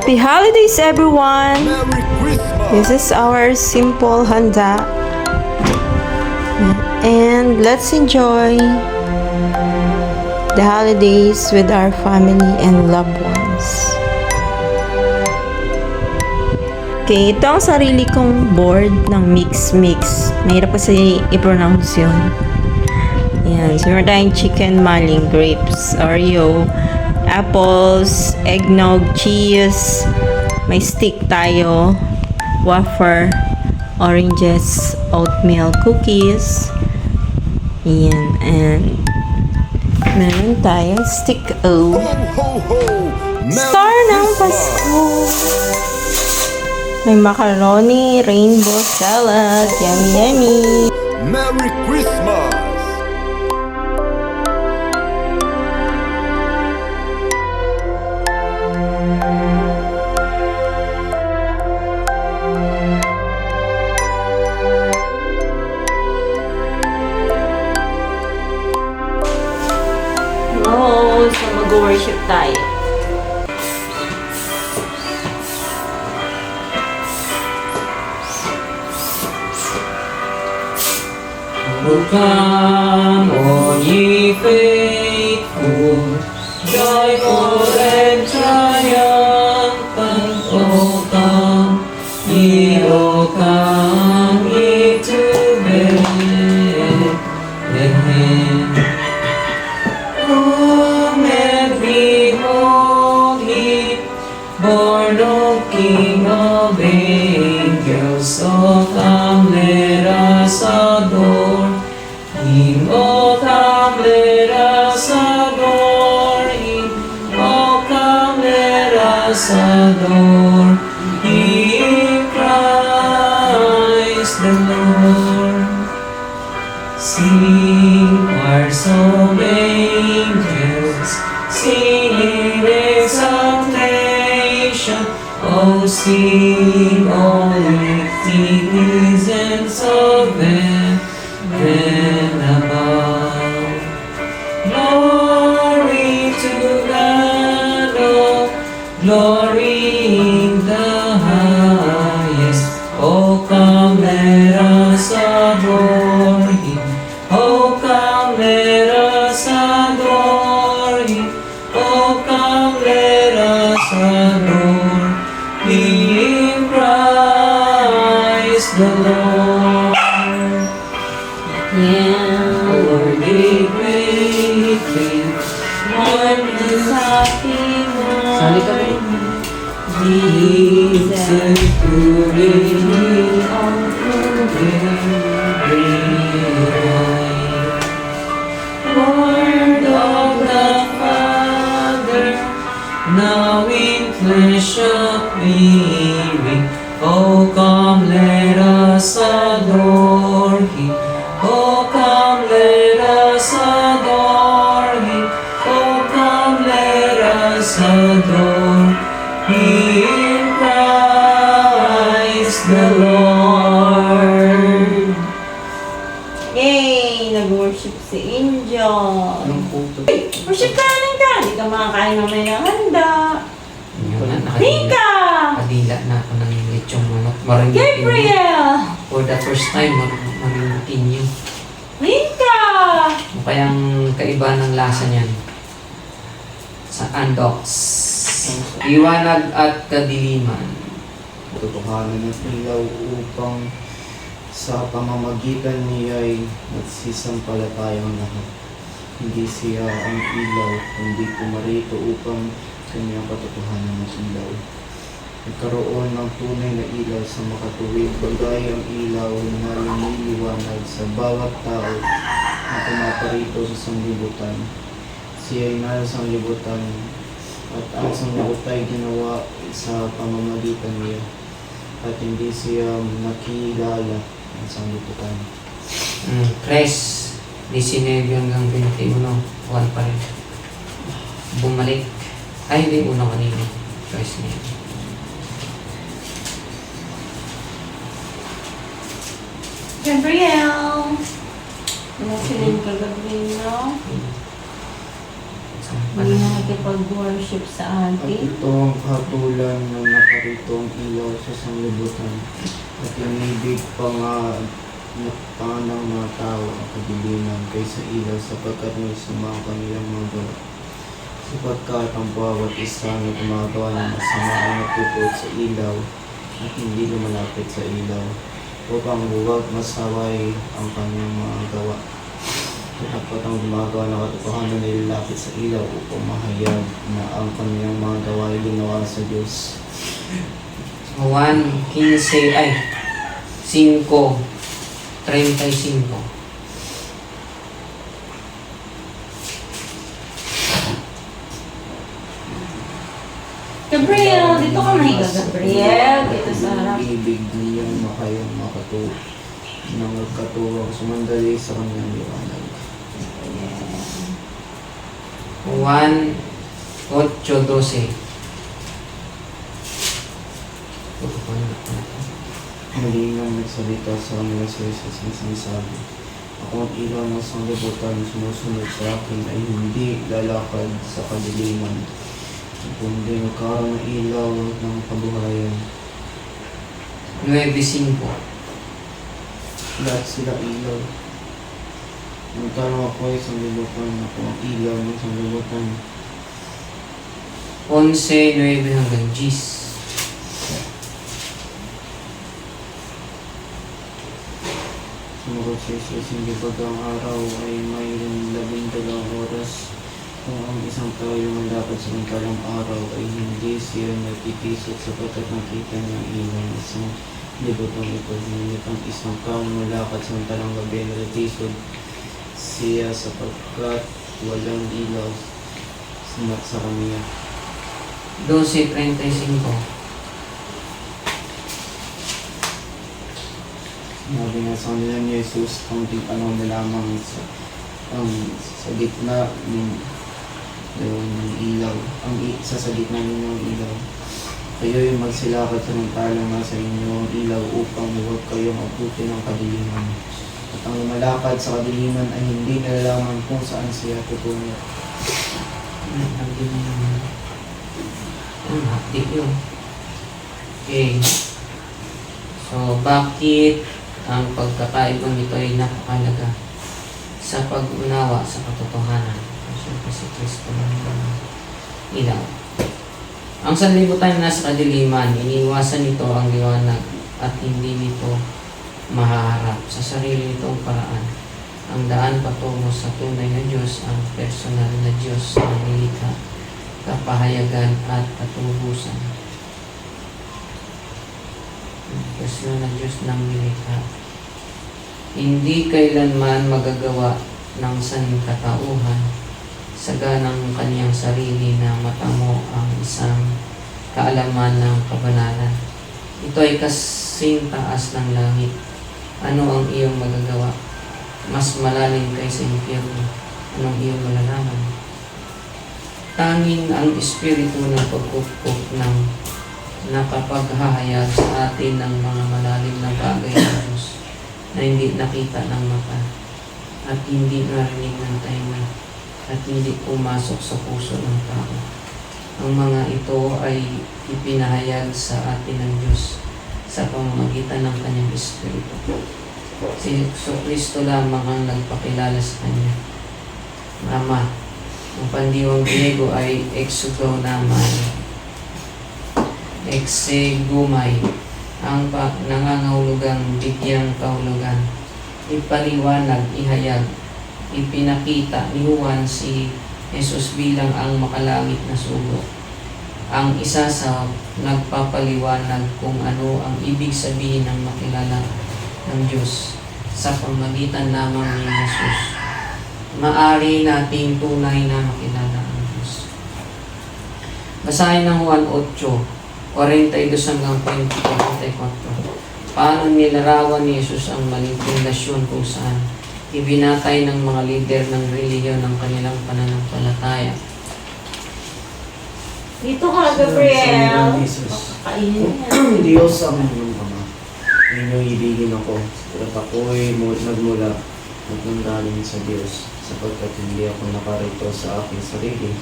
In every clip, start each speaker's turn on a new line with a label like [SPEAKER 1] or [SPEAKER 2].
[SPEAKER 1] Happy holidays, everyone!
[SPEAKER 2] Merry Christmas!
[SPEAKER 1] This is our simple handa. And let's enjoy the holidays with our family and loved ones. Okay, ito ang sarili kong board ng Mix Mix. Mahirap kasi i-pronounce yun. Ayan, so meron tayong chicken maling, grapes, Oreo, apples, eggnog, cheese, may stick tayo, wafer, oranges, oatmeal cookies, ayan, and meron tayong stick O.
[SPEAKER 2] Ho, ho, ho! Merry
[SPEAKER 1] Star ng
[SPEAKER 2] Christmas!
[SPEAKER 1] Pasko! May macaroni, rainbow salad, yummy yummy!
[SPEAKER 2] Merry Christmas!
[SPEAKER 1] Oh, so mag-worship tayo.
[SPEAKER 3] Oh, come, all ye faithful, joyful and triumphant. Oh, come, ye to Bethlehem. Come and behold him, born of King of angels. Oh, come, let us adore him. Oh, come, let us adore him. Oh, come, let us adore him, Christ the Lord. Sing, choirs of angels, sing in exaltation. Oh, sing, all lifting islands of heaven above. Glory to God, oh, glory in the highest. Oh, come, let us adore him. Oh, come, let us adore him. Oh, come, let us adore him, Christ the Lord. Yeah, Lord, be greatly, Lord, is happy one. Sali ka ba? Jesus, glory of Lord of the Father, now in flesh appearing. Oh, come, let us adore him. Oh, come, let us adore him. Oh, come, let us adore him, Christ the Lord.
[SPEAKER 1] Yay! Nag-worship si Angel. Worship ka lang ka. Hindi ka makakain mamaya ng handa.
[SPEAKER 3] Yun na,
[SPEAKER 1] Nika!
[SPEAKER 3] nakadila na ako ng lechong manok. Maraming
[SPEAKER 1] Gabriel!
[SPEAKER 3] For the first time, maraming yun.
[SPEAKER 1] Nika!
[SPEAKER 3] Ano kayang kaiba ng lasa niyan? Sa Andox. Iwanag at kadiliman.
[SPEAKER 4] Totohanan ng ilaw upang sa pamamagitan niya ay nagsisampalatayang lahat. Hindi siya ang ilaw, kundi pumarito upang kanyang katotohanan ng ilaw. Nagkaroon ng tunay na ilaw sa makatuwid, bagay ang ilaw na lumiliwanag sa bawat tao na pumaparito sa sanglibutan. Siya ay nasa sanglibutan at ang sanglibutan ay ginawa sa pamamagitan niya at hindi siya nakilala ng sanglibutan.
[SPEAKER 3] 3, 19 hanggang 21, 1 pa rin. Bumalik. Ay, hindi, una kanina. Choice niya.
[SPEAKER 1] Gabriel! Ano sila yung kagabi, no?
[SPEAKER 3] So,
[SPEAKER 1] Hindi na makipag-worship sa
[SPEAKER 4] At
[SPEAKER 1] atin.
[SPEAKER 4] ito ang kahatulan ng naparito ang ilaw sa sanglibutan. At inibig pa nga ng mga tao ang kadiliman kaysa ilaw sapagkat may sumang kanilang mga gawa. Sapagkat ang bawat isa na gumagawa ng masama ay natutuot sa ilaw at hindi lumalapit sa ilaw upang huwag masaway ang kanyang mga gawa. Dapat ang gumagawa ng katotohanan ay lalapit sa ilaw upang mahayag na ang kanyang mga gawa ay ginawa sa Diyos.
[SPEAKER 3] 1:15 ay 5:35.
[SPEAKER 1] Gabriel, dito ka mahiga, Gabriel. Dito sa harap.
[SPEAKER 4] Ibig niyang makayang ng magkatuwang sumandali sa kanyang liwanag.
[SPEAKER 3] 1:8-12.
[SPEAKER 4] Muli nang nagsalita sa kanila si Jesus na sinasabi, ako ang ilaw ng sanglibutan, sumusunod sa akin ay hindi lalakad sa kadiliman, kundi magkaroon ng ilaw ng kabuhayan.
[SPEAKER 3] 9:5.
[SPEAKER 4] Lahat sila ilaw. Magkaroon ako ay sanglibutan, ako ang ilaw ng sanglibutan.
[SPEAKER 3] 11:9-10.
[SPEAKER 4] Sumagot si Jesus, hindi pag ang araw ay mayroong 12 oras. Kung ang isang tao lumalakad sa mangkalang araw ay hindi siya natitisot sapagkat nakita niya ang ilaw ng isang libutong ito. Ngunit ang isang tao lumalakad sa mangkalang gabi ay natitisot siya sapagkat walang ilaw sa kanya.
[SPEAKER 3] 12:35.
[SPEAKER 4] Sabi nga sa kanila ni Jesus, ang ano na lamang sa gitna ng ilaw, sa gitna ninyo ang ilaw. Kayo'y magsilakad samantalang nasa inyo ang ilaw upang huwag kayong abutin ng kadiliman. At ang lumalakad sa kadiliman ay hindi nalalaman kung saan siya tutungo.
[SPEAKER 3] Hapdi yun. Okay. So, bakit ang pagkakaibang ito ay napakalaga sa pag-unawa sa katotohanan? Siyempre si Kristo ng ilaw. Ang sanlibutan na nasa kadiliman, iniiwasan nito ang liwanag at hindi nito mahaharap sa sarili nitong paraan. Ang daan patungo sa tunay na Diyos, ang personal na Diyos na nilikha, kapahayagan at katubusan. Personal na Diyos ng nilikha. Hindi kailanman magagawa ng sangkatauhan sa ganang kaniyang sarili na matamo ang isang kaalaman ng kabanalan. Ito ay kasing taas ng langit. Ano ang iyong magagawa? Mas malalim kaysa impyerno. Anong iyong malalaman? Tanging ang Espiritu ng pagkupkop ng nakapaghahayag sa atin ng mga malalim na bagay ng Diyos na hindi nakita ng mata at hindi narinig ng tainga at hindi pumasok sa puso ng tao. Ang mga ito ay ipinahayag sa atin ng Diyos sa pamamagitan ng Kanyang Espiritu. Si Kristo lamang ang nagpakilala sa Kanya. Ama, ang pandiwang Griego ay exegumay, ang nangangahulugang bigyang kahulugan, ipaliwanag, ihayag, ipinakita ni Juan si Jesus bilang ang makalangit na sugo. Ang isa sa nagpapaliwanag kung ano ang ibig sabihin ng makilala ng Diyos sa pamamagitan lamang ni Jesus. Maari nating tunay na makilala ang Diyos. Basahin ng Juan 8:42-44. Paano nilarawan ni Jesus ang maling pundasyon kung saan ibinatay ng mga lider ng relihiyon ng kanilang pananampalataya.
[SPEAKER 1] Dito ka, Gabriel.
[SPEAKER 4] Jesus.
[SPEAKER 1] Kainin niya.
[SPEAKER 4] Diyos ang inyong Ama. Inyong ibigin ako. At ako'y nagmula at nanggaling sa Diyos sapagkat hindi ako nakarito sa aking sarili,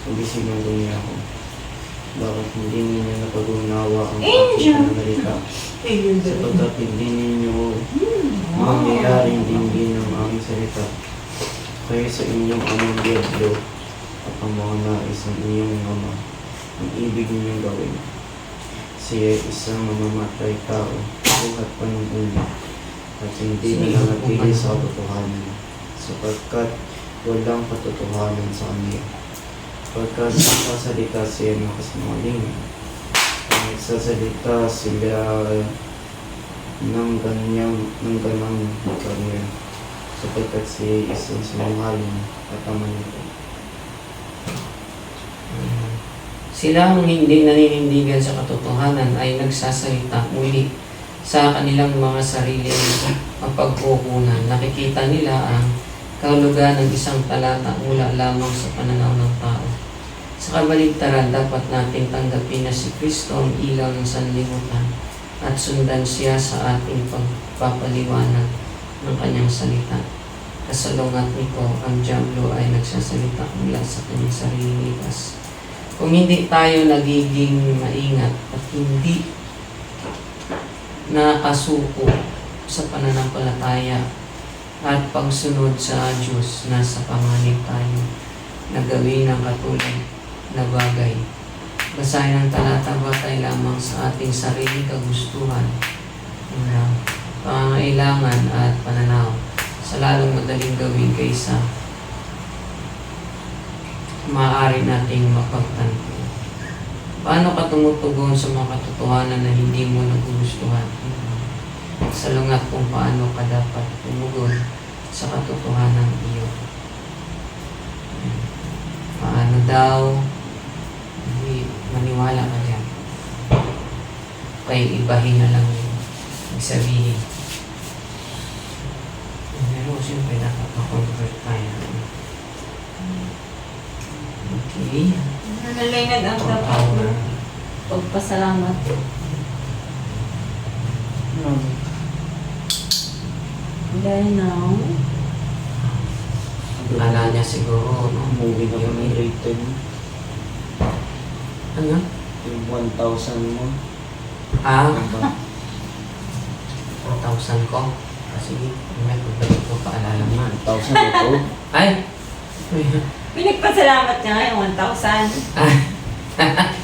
[SPEAKER 4] Pagising niya ako. Bakit hindi ninyo napag-unawa ang
[SPEAKER 1] Angel!
[SPEAKER 4] aking pananalita? Sapagkat hindi ninyo mangyayaring dinggin ang aking salita. Kaya sa inyong amang Diablo at ang mga nais ng inyong ama, ang ibig ninyong gawin. Siya ay isang mamamatay tao, buhat pa ng ulit, at hindi nananatili sa katotohanan, sapagkat walang katotohanan sa kanya. Pagkat nagsasalita siya ng kasinungalingan, kung nagsasalita sila ng ganang karya, sapagkat siya ay isang sinungaling at ama nito.
[SPEAKER 3] Sila ang hindi naninindigan sa katotohanan ay nagsasalita muli sa kanilang mga sariling pagkukunan. Nakikita nila ang kahulugan ng isang talata mula lamang sa pananaw ng tao. Sa kabaligtaran, dapat nating tanggapin na si Kristo ang ilaw ng sanlibutan at sundan siya sa ating pagpapaliwanag ng kanyang salita. Kasalungat nito, ang Diablo ay nagsasalita mula sa kanyang sariling ikas. Kung hindi tayo nagiging maingat at hindi nakasuko sa pananampalataya at pagsunod sa Diyos, nasa panganib tayo na gawin ang katulad na bagay. Basahin ang talata batay lamang sa ating sariling kagustuhan, pangangailangan at pananaw sa lalong madaling gawin kaysa maaari nating mapagtanto. Paano ka tumutugon sa mga katotohanan na hindi mo nagugustuhan? Salungat kung paano ka dapat tumugon sa katotohanan iyo. Paano daw hindi maniwala ka dyan? Kaya ibahin na lang yung sabihin. Pero siyempre dapat ma-convert tayo. Okay.
[SPEAKER 1] Nalingad ang dapat mo. Pagpasalamat. Dahil now,
[SPEAKER 3] Akala niya siguro, no?
[SPEAKER 4] Moving up ng grade 10.
[SPEAKER 3] Ano?
[SPEAKER 4] Yung 1,000 mo.
[SPEAKER 3] Ah,
[SPEAKER 4] Diba?
[SPEAKER 3] 4,000 ko. Kasi may pagbalik ko paalala mo.
[SPEAKER 4] 1,000 ito.
[SPEAKER 3] Ay!
[SPEAKER 1] pinagpasalamat niya ngayon 1,000.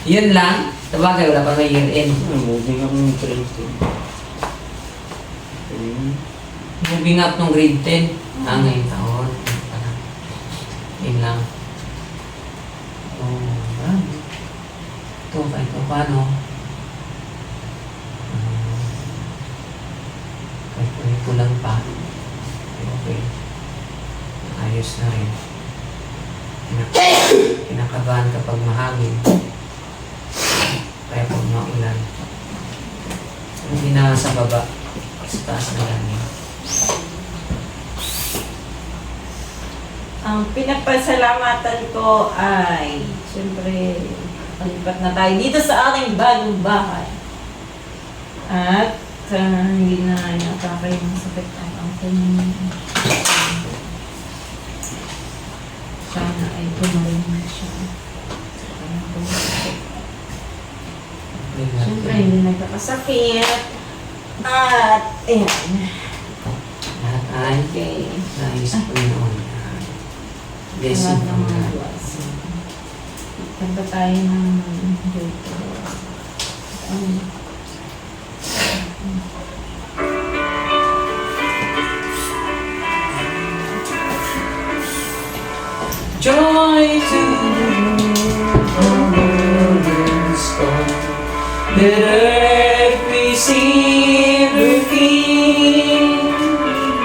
[SPEAKER 3] Yun lang. Sabagay, wala pa may year end.
[SPEAKER 4] Moving up ng grade 10. Ayun.
[SPEAKER 3] Moving up nung grade 10. Ngayong taon. Yun lang. Oh, marami. Ito, paano? Kahit kulang pa. Okay. Ayos na rin. Kinakabahan kapag mahangin. Kaya pag maulan. Hindi na sa baba. Sa taas na langit.
[SPEAKER 1] Ang pinagpasalamatan ko ay, siyempre, palipat na tayo dito sa aking bagong bahay. At hindi na nakakayang sakit ang aking sana ay tumarin na siya. Siyempre, hindi nagkakasakit. At, ayan.
[SPEAKER 3] Lahat ay
[SPEAKER 1] Okay.
[SPEAKER 3] nais po noon. Blessing
[SPEAKER 1] Lahat
[SPEAKER 3] from
[SPEAKER 1] ng mga
[SPEAKER 3] God.
[SPEAKER 1] buwas. Kanta tayo ng dito.
[SPEAKER 3] Joy to the world is gone. Let earth receive the King.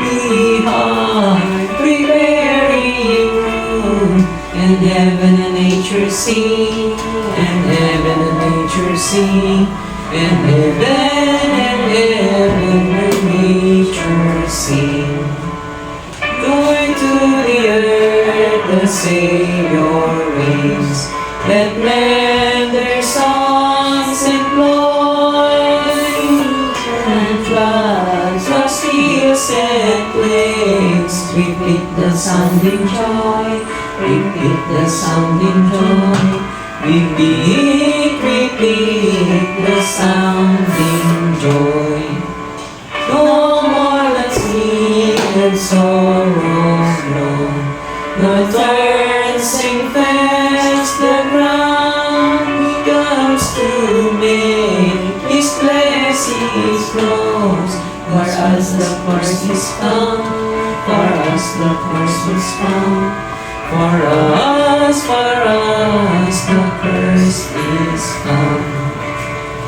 [SPEAKER 3] Behind preparing room, and heaven and nature sing, and heaven and nature sing, and heaven and nature sing. Joy to the earth, the Savior reigns. Let men their songs employ, and floods of seas and plains repeat the sounding joy. repeat the sounding joy. Repeat the sounding joy. No more let's and sorrows known. No dancing fast the ground becomes to make His blessings flows. For us the curse is found. For us the curse is found. For us the curse is found.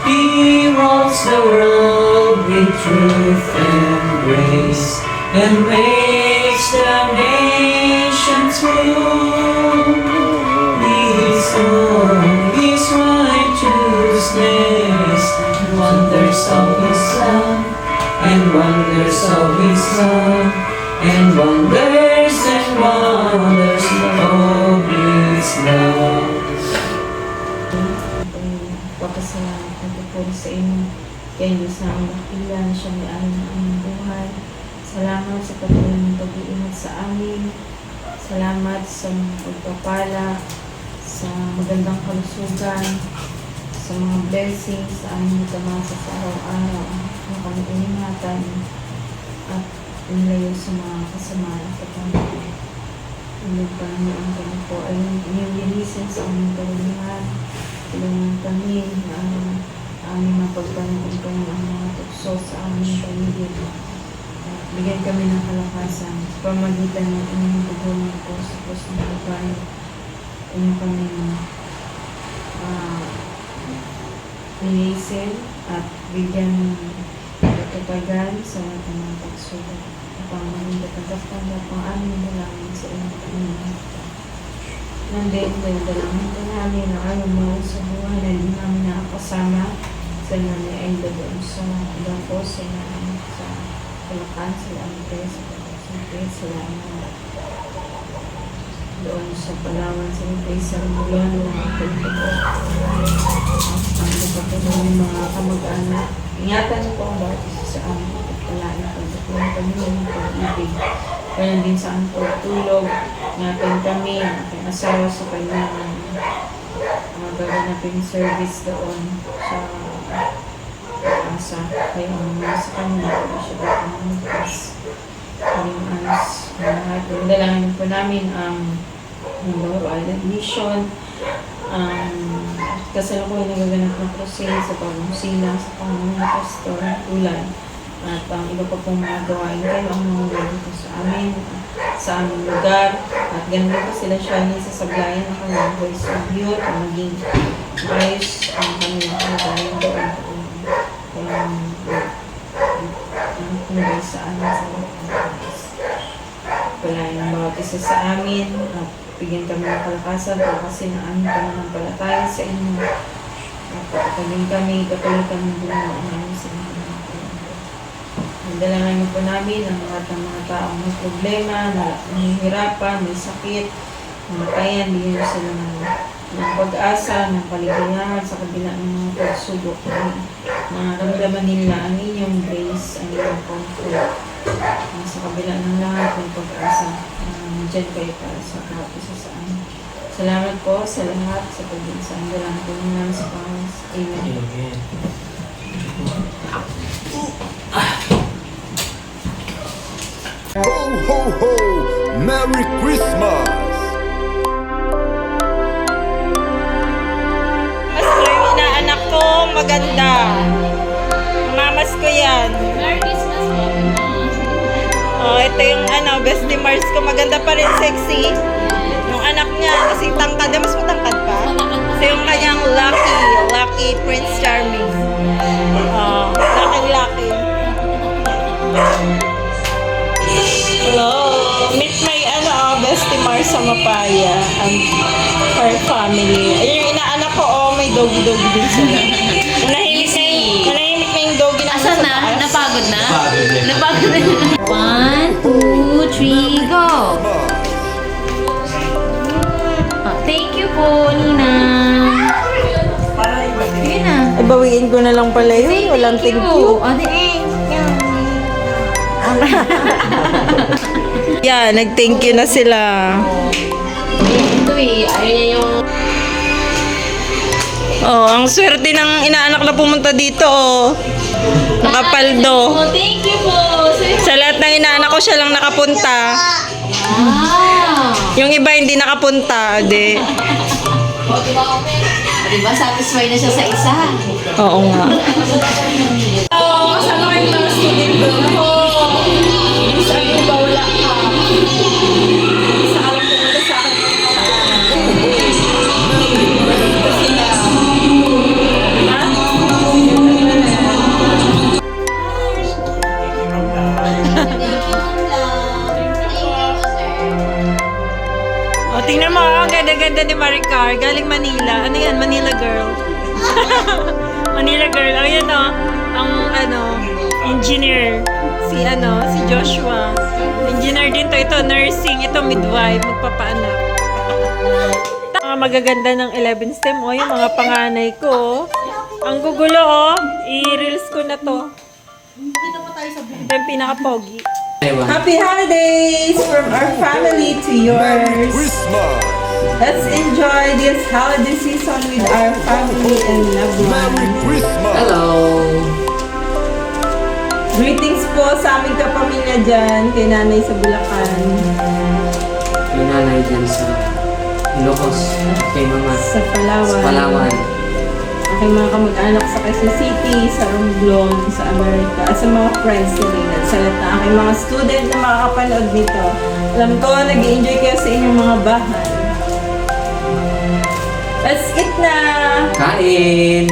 [SPEAKER 3] He rules the world with truth and grace, and makes the nations rule. His own, His righteousness, wonders of His love, and wonders of His love, and wonders of His love.
[SPEAKER 1] Papasalamat natin po sa inyo. Kaya Diyos na ang dakila na siya may alam ng aming buhay. Salamat sa patuloy ng pag-iingat sa amin. Salamat sa mga pagpapala, sa magandang kalusugan, sa mga blessings, sa aming tamasa sa araw-araw na kami iningatan at nilayo sa mga kasamaan at katanungan. Inyong Panginoon kami po ay inyong linisin sa aming kalulihan. Tulungan kami na aming mapagpanahin kami ang mga tukso sa aming paligid. Bigyan kami ng kalakasan sa pamagitan ng inyong pagulong po sa Diyos ng Kalbaryo. Inyong kami linisin at bigyan ng katatagan sa mga pagsulat upang maging katagap-tanggap ang aming dalangin sa inyong Panginoon. Nandito yung dalangin ko namin na ayaw mo sa buhay na hindi namin nakakasama sa nanay ay doon sa dako sa Kalakan, sa Lamite, sa Pagkasinti, sa Lama, doon sa Palawan, sa Lipay, sa Rumulon, ng Pagkasinti. Ang kapatuloy ng mga kamag-anak. Ingatan niyo po ang bawat isa sa amin at palain pagdating kami ng pag-ibig. Kaya din sa aming pagtulog, ingatan kami, aking asawa sa kanyang gaganapin service doon sa asa. Kaya ang mga sa kanya, siya dapat ang magpas. Kaling anos, lahat. Dalangin po namin ang Mindoro Island Mission, kasalukuyan nagaganap ng crusade sa pagmusilang sa Panginoon na Pastor Ulan at ang iba pa pong mga gawain kayo ang mga dito sa amin, sa aming lugar at ganun pa sila siya sa sablayan ng kanilang voice of youth at maging ayos ang kanilang kalagayan doon kaya ang sa amin sa palayan ng bawat isa sa amin at bigyan kami ng kalakasan para kasi na aming pananampalataya sa inyo. At patagalin kami, patuloy kami gumawa namin sa inyo. Dalangin niyo po namin ang lahat ng mga taong may problema, nahihirapan, may sakit, namatayan, bigyan niyo sila ng pag-asa, ng kaligayahan sa kabila ng mga pagsubok. Ramdaman nila ang inyong grace, ang inyong comfort. Sa kabila ng lahat ng pag-asa. Diyan kayo para sa bawat isa sa amin. Salamat po sa lahat sa pag-iinsan. Dalangin po namin sa Panginoon. Amen.
[SPEAKER 2] Ho, ho, ho! Merry Christmas!
[SPEAKER 1] Mas ko yung inaanak ko, maganda. Mamas ko yan.
[SPEAKER 5] Merry Christmas po.
[SPEAKER 1] Oh, ito yung bestie Mars ko. Maganda pa rin, sexy. Yung anak niya, kasi tangkad. Mas matangkad pa. So yung kanyang lucky Prince Charming. Oh, lucky. Hello. Meet my bestie Mars sa Mapaya. Her family. Ayun yung inaanak ko, may doggy-doggy din sila. Manahimik na yung doggy na
[SPEAKER 5] Asan na? Napagod na? Napagod na. 1, 2, 3, go! Oh, thank you po, Nina. Yun na.
[SPEAKER 1] Bawiin ko na lang pala yun. Walang thank you.
[SPEAKER 5] Oh, thank you.
[SPEAKER 1] Yeah, nag-thank you na sila.
[SPEAKER 5] Ito eh, ayaw niya yung...
[SPEAKER 1] Oh, ang swerte ng inaanak na pumunta dito, oh. Nakapaldo.
[SPEAKER 5] Oh, thank you po.
[SPEAKER 1] Sa lahat ng inaanak ko, siya lang nakapunta.
[SPEAKER 5] Wow!
[SPEAKER 1] Yung iba hindi nakapunta, di.
[SPEAKER 5] Diba, satisfied na siya sa isa.
[SPEAKER 1] Oo nga.
[SPEAKER 5] Kasama kayo mga student ko. Sabi ko ba wala ka? Sa alam ko muna sa akin.
[SPEAKER 1] O, tingnan mo, ang ganda-ganda ni Maricar. Galing Manila. Ano yan? Manila girl. Manila girl. Oh, yan o. Ang, engineer. Si Joshua. Engineer din to. Ito, nursing. Ito, midwife. Magpapaanak. Mga magaganda ng 11 STEM. O, yung mga panganay ko. Ang gugulo, o. I-reels ko na to. Ito yung pinaka-pogi.
[SPEAKER 3] Taiwan.
[SPEAKER 1] Happy holidays from our family to
[SPEAKER 2] Merry
[SPEAKER 1] yours.
[SPEAKER 2] Christmas!
[SPEAKER 1] Let's enjoy this holiday season with our family and loved
[SPEAKER 2] Merry
[SPEAKER 1] ones.
[SPEAKER 2] Christmas!
[SPEAKER 3] Hello!
[SPEAKER 1] Greetings po sa aming kapamilya dyan, kay nanay sa Bulacan,
[SPEAKER 3] Yung nanay dyan sa Ilocos. Kay mama.
[SPEAKER 1] sa
[SPEAKER 3] Sa
[SPEAKER 1] Palawan,
[SPEAKER 3] Palawan.
[SPEAKER 1] aking mga kamag-anak sa Quezon City, sa Romblon, sa Amerika, at sa mga friends nila, sa lahat ng aking mga student na makakapanood nito. Alam ko, nag-enjoy kayo sa inyong mga bahay. Let's eat na!
[SPEAKER 3] Kain!